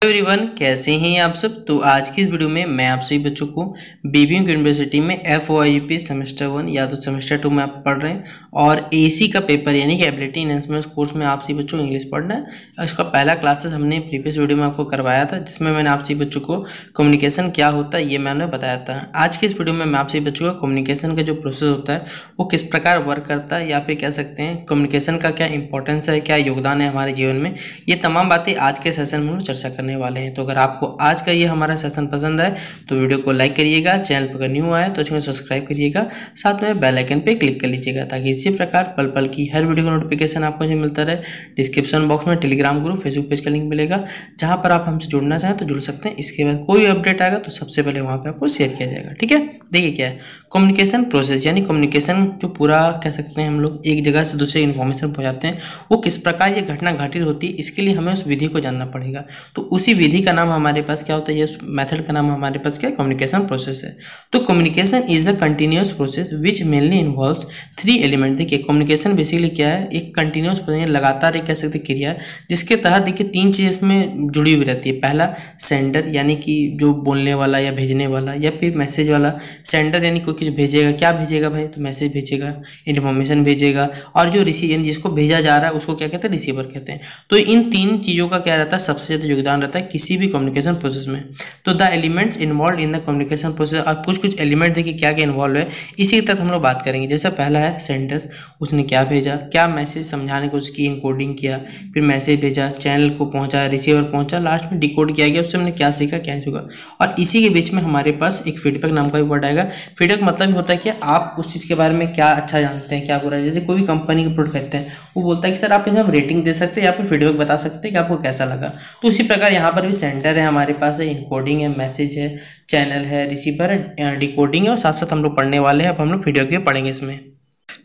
Everyone, कैसे हैं आप सब। तो आज की इस वीडियो में मैं आप सभी बच्चों को बीबीएम यूनिवर्सिटी में FOIUP सेमेस्टर 1 या तो सेमेस्टर 2 में आप पढ़ रहे हैं और AC का पेपर यानी कि एबिलिटी एनहांसमेंट कोर्स में आप सभी बच्चों को इंग्लिश पढ़ना है। इसका पहला क्लासेस हमने प्रीवियस वीडियो में आपको करवाया था, जिसमें मैंने आप सभी बच्चों को कम्युनिकेशन क्या होता है ये मैंने बताया था। आज की इस वीडियो में मैं आप सभी बच्चों को कम्युनिकेशन का जो प्रोसेस होता है वो किस प्रकार वर्क करता है, या फिर कह सकते हैं कम्युनिकेशन का क्या इंपॉर्टेंस है, क्या योगदान है हमारे जीवन में, ये तमाम बातें आज के सेशन में चर्चा करने वाले हैं। तो अगर आपको आज का ये हमारा सेशन पसंद आए तो वीडियो को लाइक करिएगा, चैनल पर न्यू आए तो चैनल सब्सक्राइब करिएगा, साथ में बेल आइकन पे क्लिक कर लीजिएगा ताकि इसी प्रकार पल पल की हर वीडियो का नोटिफिकेशन आपको जो मिलता रहे। डिस्क्रिप्शन बॉक्स में टेलीग्राम ग्रुप, फेसबुक पेज का लिंक मिलेगा, जहां पर आप हमसे जुड़ना चाहें तो जुड़ सकते हैं। इसके बाद कोई अपडेट आएगा तो सबसे पहले वहां पर आपको शेयर किया जाएगा। ठीक है, देखिए क्या है कम्युनिकेशन प्रोसेस, यानी कम्युनिकेशन जो पूरा कह सकते हैं हम लोग एक जगह से दूसरे इन्फॉर्मेशन पहुंचाते हैं, वो किस प्रकार ये घटना घटित होती है, इसके लिए हमें उस विधि को जानना पड़ेगा। तो उसी विधि का नाम हमारे पास क्या होता है, ये मेथड का नाम हमारे पास क्या है, कम्युनिकेशन प्रोसेस है। तो communication is a continuous process which mainly involves 3 element. देखिए कम्युनिकेशन बेसिकली क्या है, एक कंटिन्यूअस प्रोसेस, लगातार एक कह सकते क्रिया है, जिसके तहत देखिए 3 चीज़ इसमें जुड़ी हुई रहती है। पहला सेंडर, यानी कि जो बोलने वाला या भेजने वाला, या फिर मैसेज वाला। सेंडर यानी कोई कुछ भेजेगा, क्या भेजेगा भाई, तो मैसेज भेजेगा, इन्फॉर्मेशन भेजेगा। और जो रिसीव यानी जिसको भेजा जा रहा है उसको क्या कहते हैं, रिसीवर कहते हैं। तो इन 3 चीज़ों का क्या रहता है, सबसे ज़्यादा योगदान रहता है किसी भी कम्युनिकेशन प्रोसेस में। तो the elements involve in the communication process, और कुछ एलिमेंट देखिए क्या क्या इन्वॉल्व है, इसी के तहत हम लोग बात करेंगे। जैसे पहला है सेंडर, उसने क्या भेजा, क्या मैसेज समझाने को उसकी इनकोडिंग किया, फिर मैसेज भेजा, चैनल को पहुंचा, रिसीवर पहुंचा, लास्ट में डिकोड किया गया, उससे हमने क्या सीखा क्या नहीं सीखा। और इसी के बीच में हमारे पास एक फीडबैक नाम का भी वर्ड आएगा। फीडबैक मतलब होता है कि आप उस चीज़ के बारे में क्या अच्छा जानते हैं, क्या बुरा है। जैसे कोई भी कंपनी का प्रोडक्ट खरीदते हैं, वो बोलता है कि सर आप इसे हम रेटिंग दे सकते हैं या फिर फीडबैक बता सकते हैं कि आपको कैसा लगा। तो उसी प्रकार यहाँ पर भी सेंडर है, हमारे पास है इनकोडिंग है, मैसेज है, चैनल है, रिसीवर है, डिकोडिंग है, और साथ साथ हम लोग पढ़ने वाले हैं। अब हम लोग फीडबैक भी पढ़ेंगे इसमें।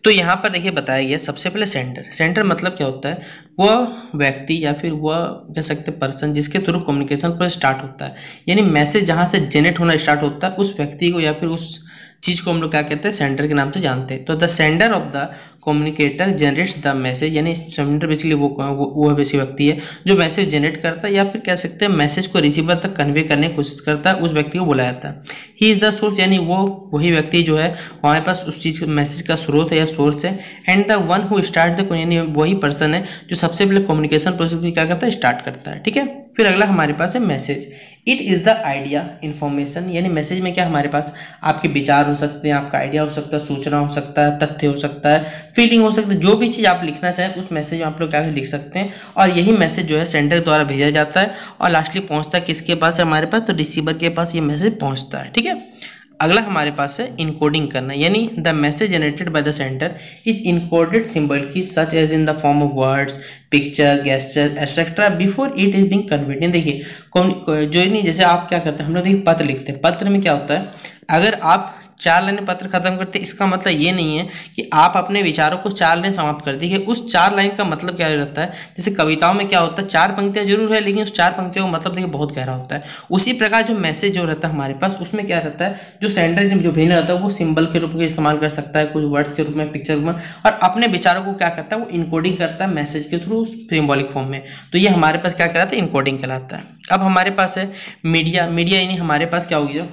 तो यहाँ पर देखिए बताया गया सबसे पहले सेंडर। सेंडर मतलब क्या होता है, वह व्यक्ति या फिर वह कह सकते हैं पर्सन जिसके थ्रू कम्युनिकेशन पर स्टार्ट होता है, यानी मैसेज जहाँ से जनरेट होना स्टार्ट होता है, उस व्यक्ति को या फिर उस चीज़ को हम लोग क्या कहते हैं, सेंडर के नाम से जानते हैं। तो the sender of the communicator generates the message, यानी सेंडर बेसिकली वो बेसिक व्यक्ति है जो मैसेज जनरेट करता है, या फिर कह सकते हैं मैसेज को रिसीवर तक कन्वे करने की कोशिश करता है, उस व्यक्ति को बुलाया जाता है। ही इज़ द सोर्स, यानी वो वही व्यक्ति जो है हमारे पास उस चीज़ मैसेज का स्रोत है या सोर्स है। And the one who start the, यानी वही पर्सन है जो सबसे पहले कम्युनिकेशन प्रोसेस को क्या करता है, स्टार्ट करता है। ठीक है, फिर अगला हमारे पास है message. It is the idea information, यानी मैसेज में क्या हमारे पास आपके विचार हो सकते हैं, आपका आइडिया हो सकता है, सूचना हो सकता है, तथ्य हो सकता है, फीलिंग हो सकता है, जो भी चीज़ आप लिखना चाहें उस मैसेज में आप लोग क्या लिख सकते हैं। और यही मैसेज जो है सेंडर द्वारा भेजा जाता है और लास्टली पहुंचता है किसके पास है, हमारे पास तो रिसीवर के पास ये मैसेज पहुंचता है। ठीक है, अगला हमारे पास है इनकोडिंग करना, यानी the message generated by the sender is encoded symbol की such as in the form of words, picture, gesture etcetera before it is being conveyed. देखिए जो नहीं, जैसे आप क्या करते हैं, हम लोग देखिए पत्र लिखते हैं, पत्र में क्या होता है, अगर आप 4 लाइन पत्र खत्म करते हैं, इसका मतलब ये नहीं है कि आप अपने विचारों को 4 लाइन समाप्त कर दीजिए। उस 4 लाइन का मतलब क्या रहता है, जैसे कविताओं में क्या होता है, 4 पंक्तियां जरूर है लेकिन उस 4 पंक्तियों का मतलब देखिए बहुत गहरा होता है। उसी प्रकार जो मैसेज जो रहता है हमारे पास, उसमें क्या रहता है, जो सेंडर जो भेजना रहता है वो सिंबल के रूप में इस्तेमाल कर सकता है, कुछ वर्ड्स के रूप में, पिक्चर रूप में, और अपने विचारों को क्या करता है, वो इनकोडिंग करता है मैसेज के थ्रू सिंबॉलिक फॉर्म में। तो ये हमारे पास क्या कहलाता है, इनकोडिंग कहलाता है। अब हमारे पास है मीडिया। मीडिया यानी हमारे पास क्या हो गया,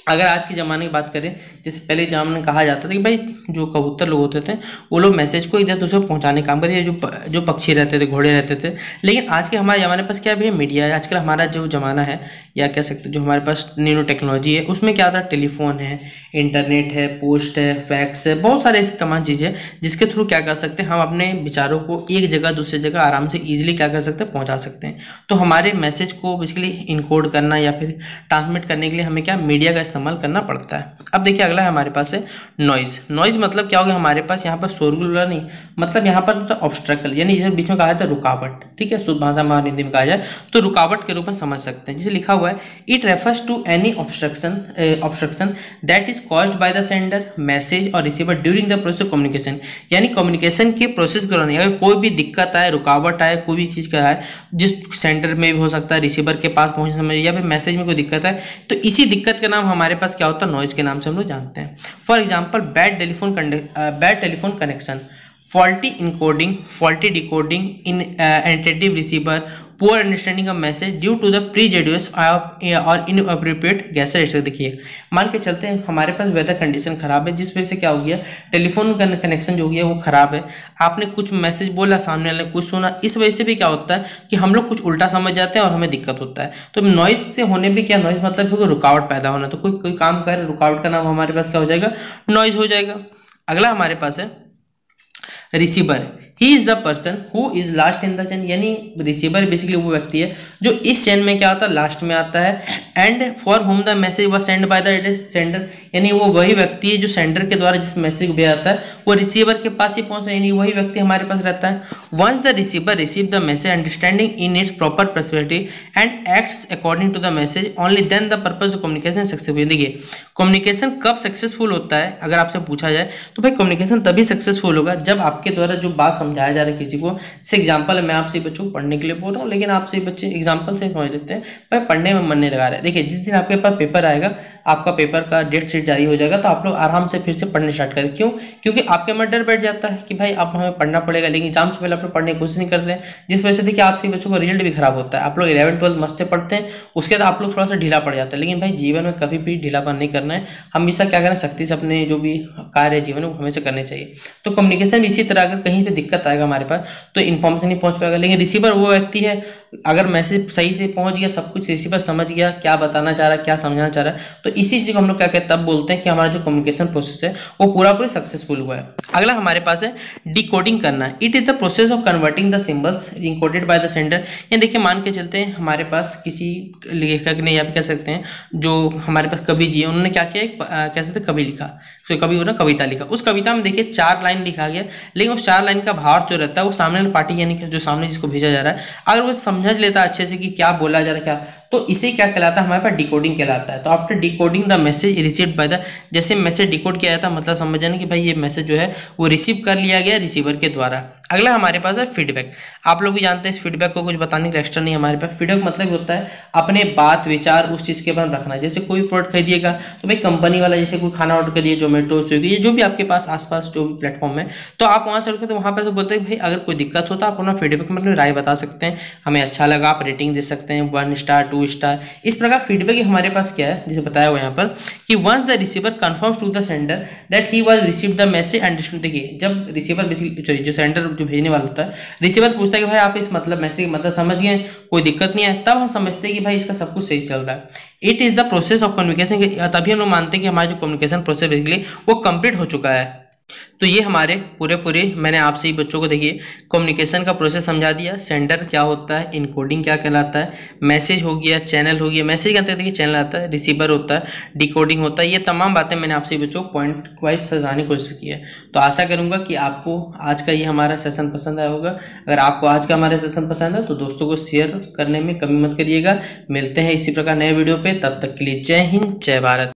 अगर आज के ज़माने की बात करें, जैसे पहले ज़माने में कहा जाता था कि भाई जो कबूतर लोग होते थे वो लोग मैसेज को इधर दूसरे को पहुंचाने का काम करते, जो पक्षी रहते थे, घोड़े रहते थे। लेकिन आज के हमारे ज़माने पास क्या भी है, मीडिया है। आजकल हमारा जो ज़माना है, या कह सकते जो हमारे पास न्यू टेक्नोलॉजी है, उसमें क्या आता है, टेलीफोन है, इंटरनेट है, पोस्ट है, फैक्स है, बहुत सारे ऐसी तमाम चीज़ें जिसके थ्रू क्या कर सकते हैं, हम अपने विचारों को एक जगह दूसरी जगह आराम से ईजिली क्या कर सकते हैं, पहुँचा सकते हैं। तो हमारे मैसेज को बेसिकली इनकोड करना या फिर ट्रांसमिट करने के लिए हमें क्या मीडिया का इस्तेमाल करना पड़ता है। अब देखिए अगला हमारे पास है नॉइज। नॉइज मतलब क्या होगा, हमारे पास यहाँ पर शोरगुल नहीं, मतलब यहाँ पर होता है ऑब्स्ट्रकल, यानी जिसे बीच में कहा जाता है रुकावट। ठीक है, शुद्ध भाषा में हिंदी में कहा जाए तो रुकावट के रूप में समझ सकते हैं। जिसे लिखा हुआ है, it refers to any obstruction that is caused by the sender, message और receiver during the process of communication, यानी कम्युनिकेशन के प्रोसेस के दौरान अगर कोई भी दिक्कत आए, रुकावट आए, कोई भी चीज़ का है, जिस सेंडर में भी हो सकता है, रिसीवर के पास पहुंचने में, या फिर मैसेज में कोई दिक्कत है, तो इसी दिक्कत का नाम हमारे पास क्या होता है, नॉइज के नाम से हम लोग जानते हैं। For example bad telephone connection, faulty encoding, faulty decoding, inattentive receiver, poor understanding of message due to the prejudice और इनअप्रोप्रिएट गैसेट। देखिए मान के चलते हैं हमारे पास वेदर कंडीशन खराब है, जिस वजह से क्या हो गया, टेलीफोन का कनेक्शन जो हो गया वो खराब है, आपने कुछ मैसेज बोला, सामने वाले ने कुछ सुना, इस वजह से भी क्या होता है कि हम लोग कुछ उल्टा समझ जाते हैं और हमें दिक्कत होता है। तो नॉइज से होने भी क्या, नॉइज मतलब कोई रुकावट पैदा होना, तो कोई काम करे, रुकावट का नाम हमारे पास क्या हो जाएगा, नॉइज हो जाएगा। अगला हमारे पास है receiver. He is the person who is last in the chain, यानी रिसीवर बेसिकली वो व्यक्ति है जो इस चेन में क्या होता है, लास्ट में आता है। And for home the message was send bye the sender, यानी वो वही व्यक्ति है जो सेंडर के द्वारा जिस मैसेज को भेजा जाता है वो रिसीवर के पास ही पहुंचा, यानी वही व्यक्ति हमारे पास रहता है। Once the receiver receive the message understanding in its proper perspective and acts according to the message, only then the purpose of communication successful. देखिए कम्युनिकेशन कब सक्सेसफुल होता है, अगर आपसे पूछा जाए तो भाई कम्युनिकेशन तभी सक्सेसफुल होगा जब आपके द्वारा जो बात समझाया जा रहा है किसी को, से एग्जांपल है, मैं आपसे बच्चों को पढ़ने के लिए बोल रहा हूँ, लेकिन आपसे बच्चे एग्जांपल से समझ लेते हैं, भाई पढ़ने में मन नहीं लगा रहा है। देखिए जिस दिन आपके पास पेपर आएगा, आपका पेपर का डेट शीट जारी हो जाएगा, तो आप लोग आराम से फिर से पढ़ने स्टार्ट करें। क्यों? क्योंकि आपके मन डर बैठ जाता है कि भाई अब हमें पढ़ना पड़ेगा, लेकिन एग्जाम से पहले आप लोग पढ़ने की कोशिश नहीं करते हैं, जिस वजह से देखिए आपसे बच्चों का रिजल्ट भी खराब होता है। आप लोग 11-12 मस्त से पढ़ते हैं, उसके बाद आप लोग थोड़ा सा ढीला पड़ जाता है, लेकिन भाई जीवन में कभी भी ढीलापन नहीं करना है, हमेशा क्या करना, सख्ती से अपने जो भी कार्य है जीवन में वो हमेशा करने चाहिए। तो कम्युनिकेशन भी इसी तरह, अगर कहीं पे दिक्कत आएगा हमारे पास तो इन्फॉर्मेशन नहीं पहुंच पाएगा, लेकिन रिसीवर वो व्यक्ति है अगर मैसेज सही से पहुंच गया, सब कुछ रिसीवर समझ गया क्या बताना चाह रहा है, क्या समझाना चाह रहा है, तो इसी चीज को हम लोग क्या कहते हैं, तब बोलते हैं कि हमारा जो कम्युनिकेशन प्रोसेस है वो पूरा सक्सेसफुल हुआ है। अगला हमारे पास है डिकोडिंग करना। It is the process of converting the symbols encoded bye the sender. ये देखिए मान के चलते हैं हमारे पास किसी लेखक ने, या कह सकते हैं जो हमारे पास कवि जी है, उन्होंने क्या किया, कह सकते कवि लिखा, तो कवि हो ना कविता लिखा, उस कविता में देखिए 4 लाइन लिखा गया, लेकिन उस 4 लाइन का भाव जो रहता है वो सामने वाली पार्टी यानी कि जो सामने जिसको भेजा जा रहा है, अगर वो समझ लेता अच्छे से कि क्या बोला जा रहा है, क्या, तो इसे क्या कहलाता है, हमारे पास डिकोडिंग कहलाता है। तो after decoding the message received by the, जैसे मैसेज डिकोड किया जाता है, मतलब समझ जाना कि भाई ये मैसेज जो है वो रिसीव कर लिया गया रिसीवर के द्वारा। अगला हमारे पास है फीडबैक। आप लोग भी जानते हैं इस फीडबैक को कुछ बताने के एक्स्ट्रा नहीं, हमारे पास फीडबैक मतलब होता है अपने बात विचार उस चीज़ के बारे में रखना। जैसे कोई प्रोडक्ट खरीदिएगा तो भाई कंपनी वाला, जैसे कोई खाना ऑर्डर करिए, जोमेटो, स्विगी, ये जो भी आपके पास आसपास जो भी प्लेटफॉर्म है, तो आप वहाँ से रखें, तो वहाँ पर तो बोलते हैं भाई अगर कोई दिक्कत होता है आप अपना फीडबैक मतलब राय बता सकते हैं, हमें अच्छा लगा, आप रेटिंग दे सकते हैं 1 स्टार 2 स्टार। इस प्रकार फीडबैक हमारे पास क्या है, जैसे बताया हुआ यहाँ पर कि once the receiver confirms to the sender that he was received the message understood. देखिए जब रिसीवर बेसिकली जो सेंडर जो भेजने वाला होता है, रिसीवर पूछता है कि भाई आप इस मतलब मैसेज मतलब समझ गए, कोई दिक्कत नहीं है, तब हम समझते हैं कि भाई इसका सब कुछ सही चल रहा है। It is the process of communication, तभी हम लोग मानते हैं कि हमारा जो कम्युनिकेशन प्रोसेस बेसिकली वो कंप्लीट हो चुका है। तो ये हमारे पूरे मैंने आपसे ही बच्चों को देखिए कम्युनिकेशन का प्रोसेस समझा दिया, सेंडर क्या होता है, इनकोडिंग क्या कहलाता है, मैसेज हो गया, चैनल हो गया, मैसेज कहते हैं देखिए चैनल आता है, रिसीवर होता है, डिकोडिंग होता है, ये तमाम बातें मैंने आपसे बच्चों को पॉइंट वाइज समझाने की कोशिश की है। तो आशा करूंगा कि आपको आज का ये हमारा सेशन पसंद आया होगा। अगर आपको आज का हमारा सेशन पसंद है तो दोस्तों को शेयर करने में कमी मत करिएगा। मिलते हैं इसी प्रकार नए वीडियो पे, तब तक के लिए जय हिंद जय भारत।